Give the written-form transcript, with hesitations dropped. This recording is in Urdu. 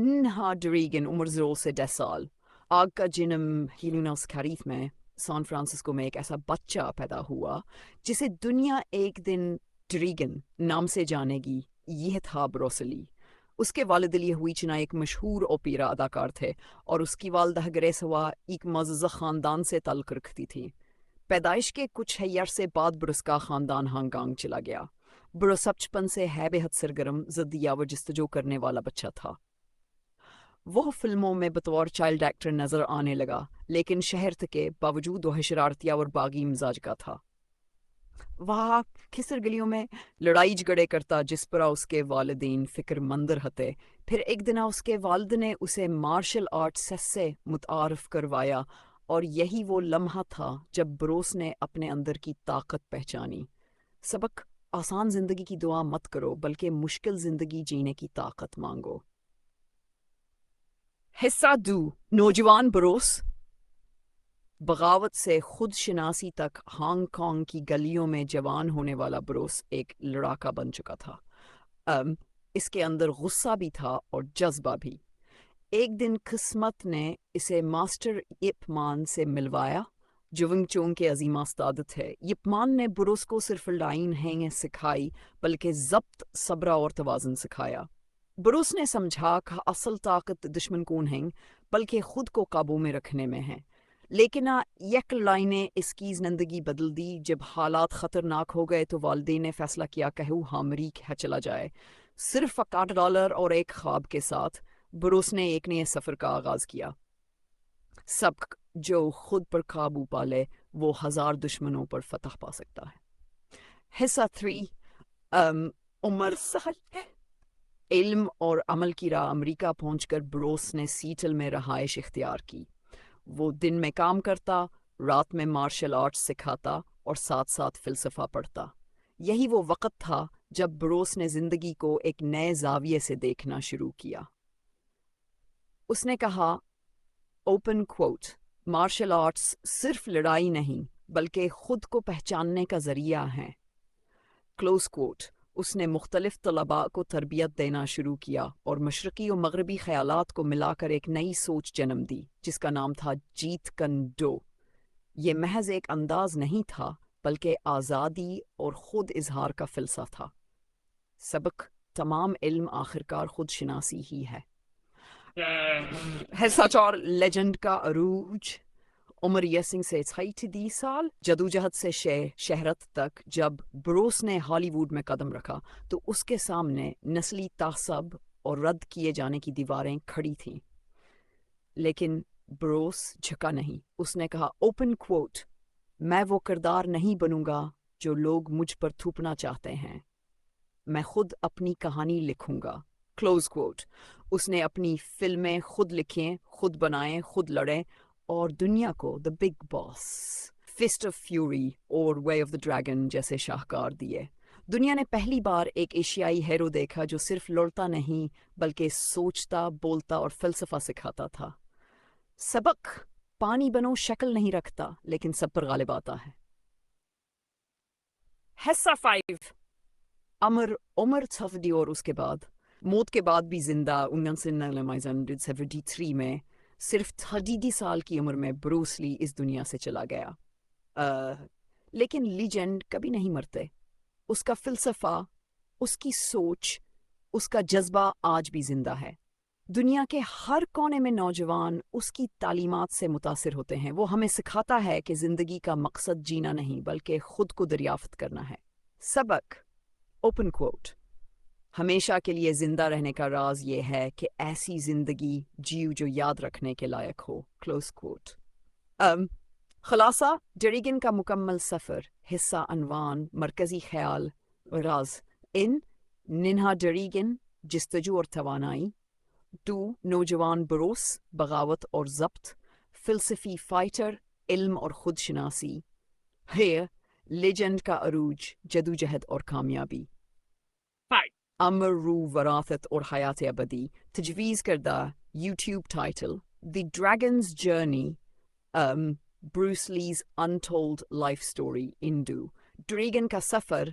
نہا ڈریگن عمر زیرو سے 10 سال. آگ کا جنم ہیلینوس کیریف میں سان فرانسسکو میں ایک ایسا بچہ پیدا ہوا جسے دنیا ایک دن ڈریگن نام سے جانے گی. یہ تھا بروسلی. اس کے والد لیہویچنا ایک مشہور اوپیرا اداکار تھے اور اس کی والدہ گریسوا ایک معزز خاندان سے تعلق رکھتی تھی. پیدائش کے کچھ ہی عرصے بعد برس کا خاندان ہانگ کانگ چلا گیا. برس بچپن سے ہے بے حد سرگرم ضدیہ و جستجو کرنے والا بچہ تھا. وہ فلموں میں بطور چائلڈ ایکٹر نظر آنے لگا لیکن شہرت کے باوجود وہ شرارتیہ اور باغی مزاج کا تھا. وہ کھسر گلیوں میں لڑائی جھگڑے کرتا جس پر اس کے والدین فکر مند رہتے. پھر ایک دن اس کے والد نے اسے مارشل آرٹس سے متعارف کروایا اور یہی وہ لمحہ تھا جب بروس نے اپنے اندر کی طاقت پہچانی. سبق: آسان زندگی کی دعا مت کرو بلکہ مشکل زندگی جینے کی طاقت مانگو. حصہ 2: نوجوان بروس. بغاوت سے خود شناسی تک ہانگ کانگ کی گلیوں میں جوان ہونے والا بروس ایک لڑاکا بن چکا تھا. اس کے اندر غصہ بھی تھا اور جذبہ بھی. ایک دن قسمت نے اسے ماسٹر یپ مان سے ملوایا جو ونگ چون کے عظیم استاد تھے. یپ مان نے بروس کو صرف لڑائی نہیں سکھائی بلکہ ضبط، صبر اور توازن سکھایا. بروس نے سمجھا کہ اصل طاقت دشمن کو نہیں بلکہ خود کو قابو میں رکھنے میں ہے. لیکن یک لڑائی نے اس کی زندگی بدل دی. جب حالات خطرناک ہو گئے تو والدین نے فیصلہ کیا کہ وہ امریکہ چلا جائے. صرف $61 اور ایک خواب کے ساتھ بروس نے ایک نئے سفر کا آغاز کیا. سبق: جو خود پر قابو پا لے وہ 1000 دشمنوں پر فتح پا سکتا ہے. حصہ 3: عمر سال. علم اور عمل کی راہ. امریکہ پہنچ کر بروس نے سیٹل میں رہائش اختیار کی. وہ دن میں کام کرتا، رات میں مارشل آرٹس سکھاتا اور ساتھ ساتھ فلسفہ پڑھتا. یہی وہ وقت تھا جب بروس نے زندگی کو ایک نئے زاویے سے دیکھنا شروع کیا. اس نے کہا اوپن کوٹ: مارشل آرٹس صرف لڑائی نہیں بلکہ خود کو پہچاننے کا ذریعہ ہے. کلوز کوٹ. اس نے مختلف طلباء کو تربیت دینا شروع کیا اور مشرقی و مغربی خیالات کو ملا کر ایک نئی سوچ جنم دی جس کا نام تھا جیت کن ڈو. یہ محض ایک انداز نہیں تھا بلکہ آزادی اور خود اظہار کا فلسفہ تھا. سبق: تمام علم آخرکار خود شناسی ہی ہے. حصہ 4: لیجنڈ کا عروج. عمر یسنگ سے 30 سال. جدوجہد سے شہرت تک. جب بروس نے ہالی ووڈ میں قدم رکھا تو اس کے سامنے نسلی تعصب اور رد کیے جانے کی دیواریں کھڑی تھیں. لیکن بروس جھکا نہیں. اس نے کہا اوپن کوٹ: میں وہ کردار نہیں بنوں گا جو لوگ مجھ پر تھوپنا چاہتے ہیں. میں خود اپنی کہانی لکھوں گا. کلوز کوٹ. اس نے اپنی فلمیں خود لکھیں، خود بنائیں، خود لڑیں اور دنیا کو The Big Boss، first of fury اور وے آف دا ڈریگن جیسے شاہکار دیے. دنیا نے پہلی بار ایک ایشیائی ہیرو دیکھا جو صرف لڑتا نہیں بلکہ سوچتا، بولتا اور فلسفہ سکھاتا تھا. سبق: پانی بنو شکل نہیں رکھتا لیکن سب پر غالب آتا ہے. حصہ 5: عمر صفدی اور اس کے بعد. موت کے بعد بھی زندہ. 1973 میں صرف 30 سال کی عمر میں بروس لی اس دنیا سے چلا گیا. لیکن لیجنڈ کبھی نہیں مرتے. اس کا فلسفہ، اس کی سوچ، اس کا جذبہ آج بھی زندہ ہے. دنیا کے ہر کونے میں نوجوان اس کی تعلیمات سے متاثر ہوتے ہیں. وہ ہمیں سکھاتا ہے کہ زندگی کا مقصد جینا نہیں بلکہ خود کو دریافت کرنا ہے. سبق: اوپن کوٹ: ہمیشہ کے لیے زندہ رہنے کا راز یہ ہے کہ ایسی زندگی جیو جو یاد رکھنے کے لائق ہو. کلوز کوٹ. خلاصہ: ڈریگن کا مکمل سفر. حصہ عنوان: مرکزی خیال راز. ننہا ڈریگن، جستجو اور توانائی. 2. نوجوان بروس، بغاوت اور ضبط. فلسفی فائٹر، علم اور خود شناسی. لیجنڈ کا عروج، جدوجہد اور کامیابی. امر رو وراثت اور حیات ابدی. تجویز کردہ YouTube title: the dragon's journey, Bruce Lee's untold life story in ڈو. ڈریگن کا سفر